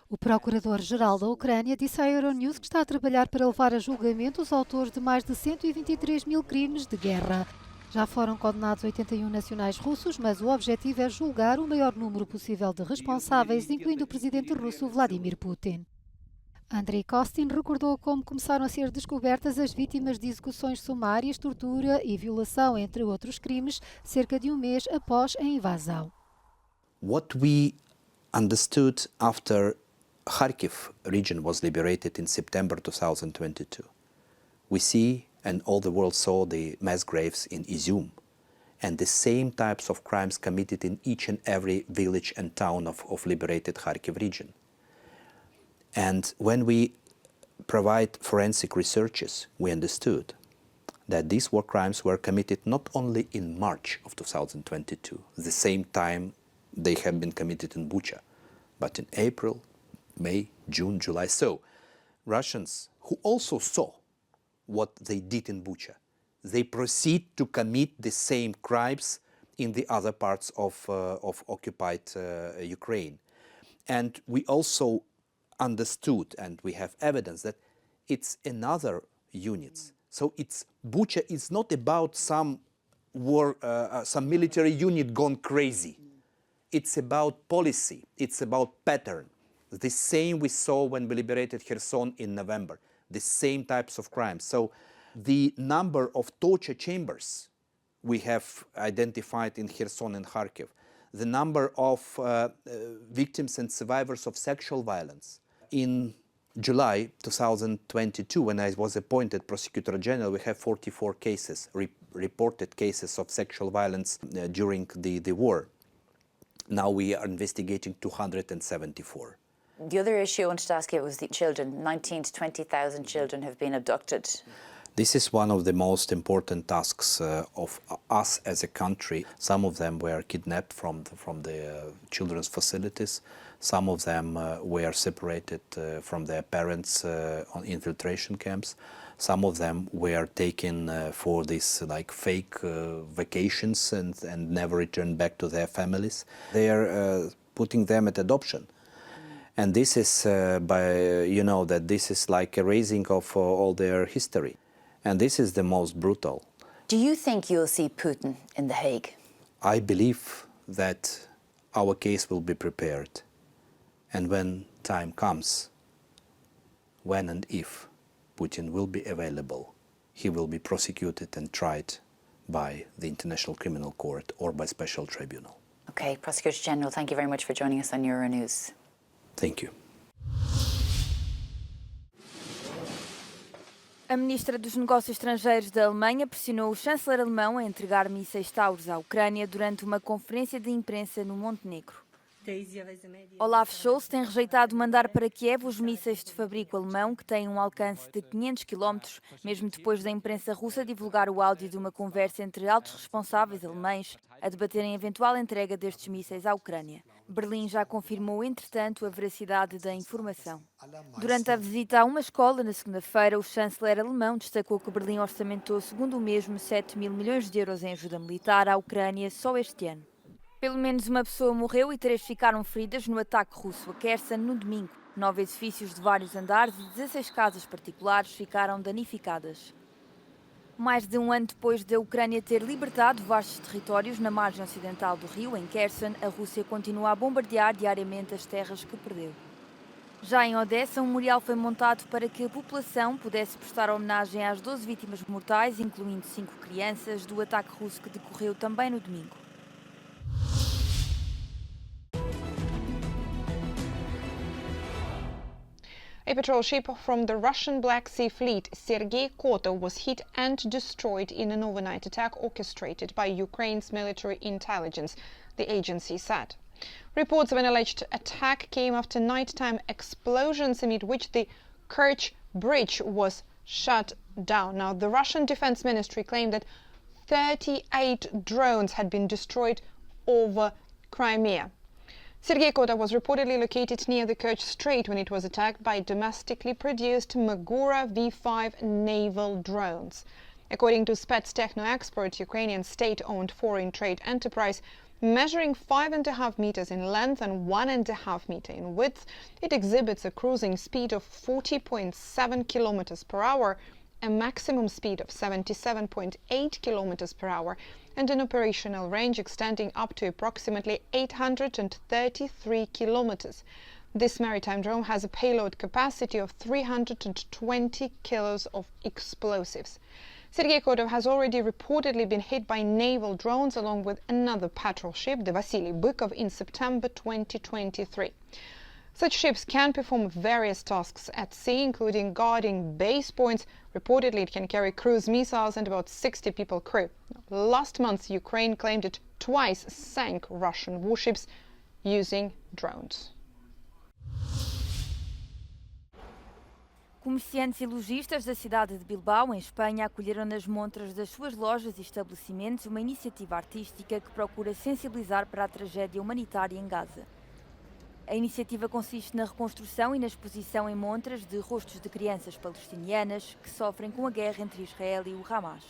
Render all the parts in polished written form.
O Procurador-Geral da Ucrânia disse à Euronews que está a trabalhar para levar a julgamento os autores de mais de 123 mil crimes de guerra. Já foram condenados 81 nacionais russos, mas o objetivo é julgar o maior número possível de responsáveis, incluindo o presidente russo Vladimir Putin. Andrei Kostin recordou como começaram a ser descobertas as vítimas de execuções sumárias, tortura e violação, entre outros crimes, cerca de um mês após a invasão. What we understood after Kharkiv region was liberated in September 2022. We see, and all the world saw, the mass graves in Izium, and the same types of crimes committed in each and every village and town of liberated Kharkiv region. And when we provide forensic researches, we understood that these war crimes were committed not only in March of 2022, the same time they have been committed in Bucha, but in April, May, June, July. So Russians who also saw what they did in Bucha, they proceed to commit the same crimes in the other parts of occupied Ukraine. And we also understood, and we have evidence, that it's another units. So Bucha is not about some war, some military unit gone crazy. It's about policy, it's about pattern. The same we saw when we liberated Kherson in November, the same types of crimes. So the number of torture chambers we have identified in Kherson and Kharkiv, the number of victims and survivors of sexual violence. In July 2022, when I was appointed Prosecutor General, we have 44 cases, reported cases of sexual violence during the war. Now we are investigating 274. The other issue I wanted to ask you was the children. 19 to 20,000 children have been abducted. This is one of the most important tasks of us as a country. Some of them were kidnapped from the children's facilities. Some of them were separated from their parents on infiltration camps. Some of them were taken for these like fake vacations and never returned back to their families. They are putting them at adoption. And this is that this is like erasing of all their history. And this is the most brutal. Do you think you'll see Putin in The Hague? I believe that our case will be prepared. And when time comes, when and if Putin will be available, he will be prosecuted and tried by the International Criminal Court or by special tribunal. Okay, Prosecutor General, thank you very much for joining us on Euronews. Thank you. A ministra dos Negócios Estrangeiros da Alemanha pressionou o chanceler alemão a entregar mísseis Taurus à Ucrânia durante uma conferência de imprensa no Montenegro. Olaf Scholz tem rejeitado mandar para Kiev os mísseis de fabrico alemão que têm um alcance de 500 km, mesmo depois da imprensa russa divulgar o áudio de uma conversa entre altos responsáveis alemães a debaterem a eventual entrega destes mísseis à Ucrânia. Berlim já confirmou, entretanto, a veracidade da informação. Durante a visita a uma escola na segunda-feira, o chanceler alemão destacou que Berlim orçamentou, segundo o mesmo, 7 mil milhões de euros em ajuda militar à Ucrânia só este ano. Pelo menos uma pessoa morreu e 3 ficaram feridas no ataque russo a Kherson no domingo. 9 edifícios de vários andares e 16 casas particulares ficaram danificadas. Mais de um ano depois da Ucrânia ter libertado vastos territórios na margem ocidental do rio, em Kherson, a Rússia continua a bombardear diariamente as terras que perdeu. Já em Odessa, um memorial foi montado para que a população pudesse prestar homenagem às 12 vítimas mortais, incluindo 5 crianças, do ataque russo que decorreu também no domingo. A patrol ship from the Russian Black Sea Fleet, Sergei Kota, was hit and destroyed in an overnight attack orchestrated by Ukraine's military intelligence, the agency said. Reports of an alleged attack came after nighttime explosions amid which the Kerch Bridge was shut down. Now, the Russian Defense Ministry claimed that 38 drones had been destroyed over Crimea. Sergei Kota was reportedly located near the Kerch Strait when it was attacked by domestically produced Magura V5 naval drones. According to Spets Techno expert, Ukrainian state-owned foreign trade enterprise, Measuring 5.5 meters in length and 1.5 meter in width, it exhibits a cruising speed of 40.7 kilometers per hour, a maximum speed of 77.8 kilometers per hour, and an operational range extending up to approximately 833 kilometers. This maritime drone has a payload capacity of 320 kilos of explosives. Sergei Kotov has already reportedly been hit by naval drones along with another patrol ship, the Vasily Bykov, in September 2023. Such ships can perform various tasks at sea, including guarding base points. Reportedly, it can carry cruise missiles and about 60 people crew. Last month, Ukraine claimed it twice sank Russian warships using drones. Comerciantes e lojistas da cidade de Bilbao, em Espanha, acolheram nas montras das suas lojas e estabelecimentos uma iniciativa artística que procura sensibilizar para a tragédia humanitária em Gaza. A iniciativa consiste na reconstrução e na exposição em montras de rostos de crianças palestinianas que sofrem com a guerra entre Israel e o Hamas.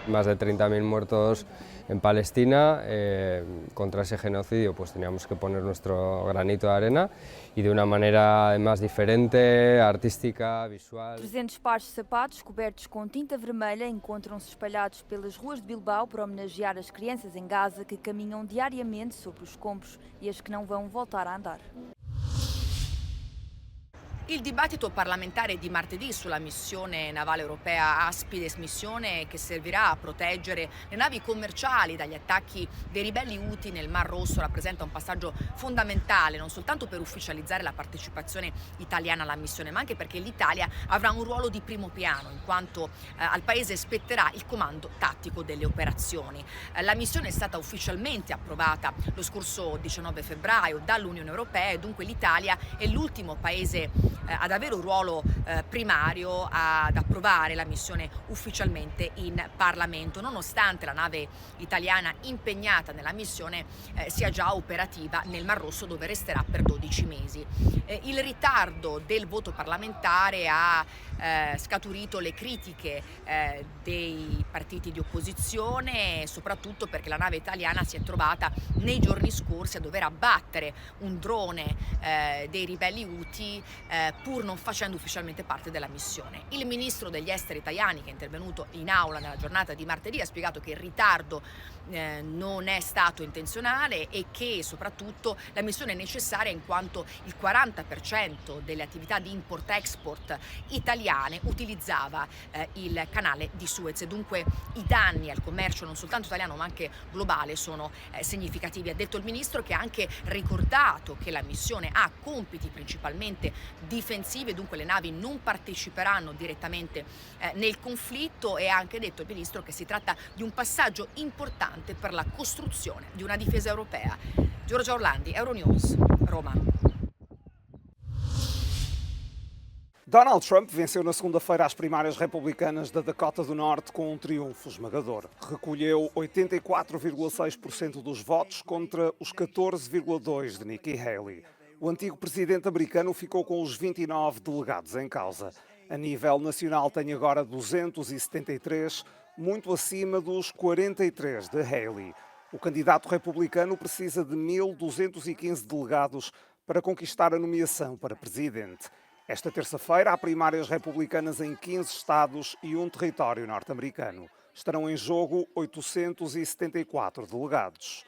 Más de 30.000 muertos en Palestina, contra ese genocidio pues teníamos que poner nuestro granito de arena y de una manera además diferente, artística, visual. 300 pares de sapatos cobertos com tinta vermelha encontram-se espalhados pelas ruas de Bilbao para homenagear as crianças em Gaza que caminham diariamente sobre os escombros e as que não vão voltar a andar. Il dibattito parlamentare di martedì sulla missione navale europea Aspides, missione che servirà a proteggere le navi commerciali dagli attacchi dei ribelli Houthi nel Mar Rosso, rappresenta un passaggio fondamentale non soltanto per ufficializzare la partecipazione italiana alla missione, ma anche perché l'Italia avrà un ruolo di primo piano in quanto al paese spetterà il comando tattico delle operazioni. La missione è stata ufficialmente approvata lo scorso 19 febbraio dall'Unione Europea e dunque l'Italia è l'ultimo paese ad avere un ruolo primario ad approvare la missione ufficialmente in Parlamento, nonostante la nave italiana impegnata nella missione sia già operativa nel Mar Rosso, dove resterà per 12 mesi. Il ritardo del voto parlamentare ha scaturito le critiche dei partiti di opposizione, soprattutto perché la nave italiana si è trovata nei giorni scorsi a dover abbattere un drone dei ribelli Houthi pur non facendo ufficialmente parte della missione. Il ministro degli esteri italiani, che è intervenuto in aula nella giornata di martedì, ha spiegato che il ritardo non è stato intenzionale e che soprattutto la missione è necessaria in quanto il 40% delle attività di import-export italiane utilizzava il canale di Suez e dunque i danni al commercio non soltanto italiano ma anche globale sono significativi. Ha detto il ministro, che ha anche ricordato che la missione ha compiti principalmente difensivi e dunque le navi non parteciperanno direttamente nel conflitto, e ha anche detto il ministro che si tratta di un passaggio importante per la costruzione di una difesa europea. Giorgia Orlandi, Euronews, Roma. Donald Trump venceu na segunda-feira as primárias republicanas da Dakota do Norte com um triunfo esmagador. Recolheu 84,6% dos votos contra os 14,2% de Nikki Haley. O antigo presidente americano ficou com os 29 delegados em causa. A nível nacional tem agora 273, muito acima dos 43 de Haley. O candidato republicano precisa de 1.215 delegados para conquistar a nomeação para presidente. Esta terça-feira há primárias republicanas em 15 estados e um território norte-americano. Estarão em jogo 874 delegados.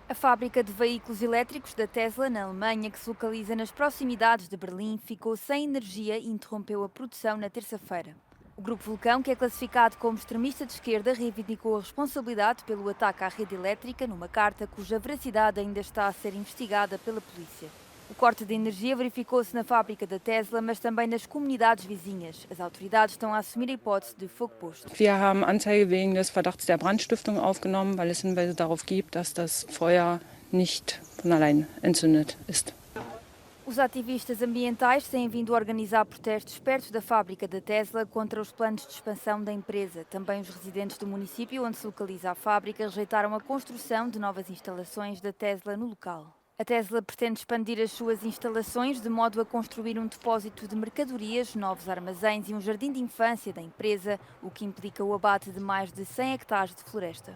A fábrica de veículos elétricos da Tesla, na Alemanha, que se localiza nas proximidades de Berlim, ficou sem energia e interrompeu a produção na terça-feira. O Grupo Vulcão, que é classificado como extremista de esquerda, reivindicou a responsabilidade pelo ataque à rede elétrica numa carta cuja veracidade ainda está a ser investigada pela polícia. O corte de energia verificou-se na fábrica da Tesla, mas também nas comunidades vizinhas. As autoridades estão a assumir a hipótese de fogo posto. Wir haben Anzeige wegen des Verdachts der Brandstiftung aufgenommen, weil es Hinweise darauf gibt, dass das Feuer nicht von allein entzündet ist. Os ativistas ambientais têm vindo a organizar protestos perto da fábrica da Tesla contra os planos de expansão da empresa. Também os residentes do município onde se localiza a fábrica rejeitaram a construção de novas instalações da Tesla no local. A Tesla pretende expandir as suas instalações de modo a construir um depósito de mercadorias, novos armazéns e um jardim de infância da empresa, o que implica o abate de mais de 100 hectares de floresta.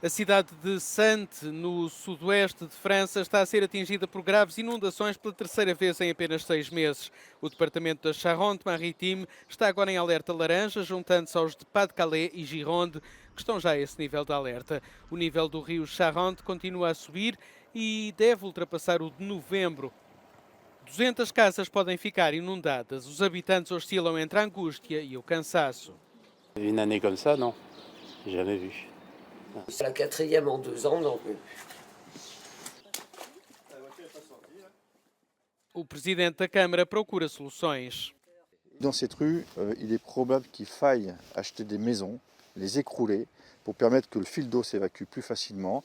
A cidade de Saintes, no sudoeste de França, está a ser atingida por graves inundações pela terceira vez em apenas 6 meses. O departamento da Charente-Maritime está agora em alerta laranja, juntando-se aos de Pas-de-Calais e Gironde, que estão já a esse nível de alerta. O nível do rio Charente continua a subir e deve ultrapassar o de novembro. 200 casas podem ficar inundadas. Os habitantes oscilam entre a angústia e o cansaço. Une année comme ça, non, jamais vu. C'est la 4e en 2 ans, donc. O presidente da Câmara procura soluções. Dans cette rue, il est probable qu'il faille acheter des maisons, les écrouler, pour permettre que le fil d'eau s'évacue plus facilement.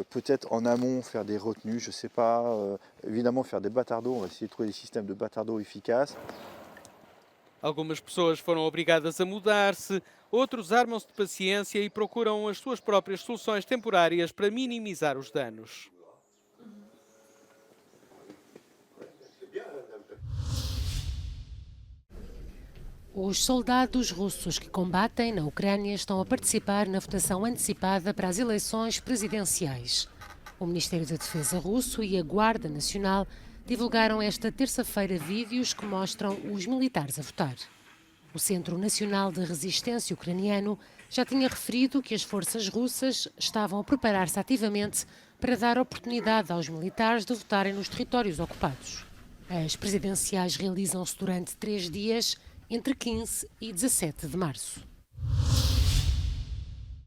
Peut-être en amont faire des retenues, je ne sais pas. Évidemment faire des bâtards d'eau, on va essayer de trouver des systèmes de bâtards d'eau efficaces. Algumas pessoas foram obrigadas a mudar-se, outros armam-se de paciência e procuram as suas próprias soluções temporárias para minimizar os danos. Os soldados russos que combatem na Ucrânia estão a participar na votação antecipada para as eleições presidenciais. O Ministério da Defesa russo e a Guarda Nacional divulgaram esta terça-feira vídeos que mostram os militares a votar. O Centro Nacional de Resistência ucraniano já tinha referido que as forças russas estavam a preparar-se ativamente para dar oportunidade aos militares de votarem nos territórios ocupados. As presidenciais realizam-se durante 3 dias, entre 15 e 17 de março.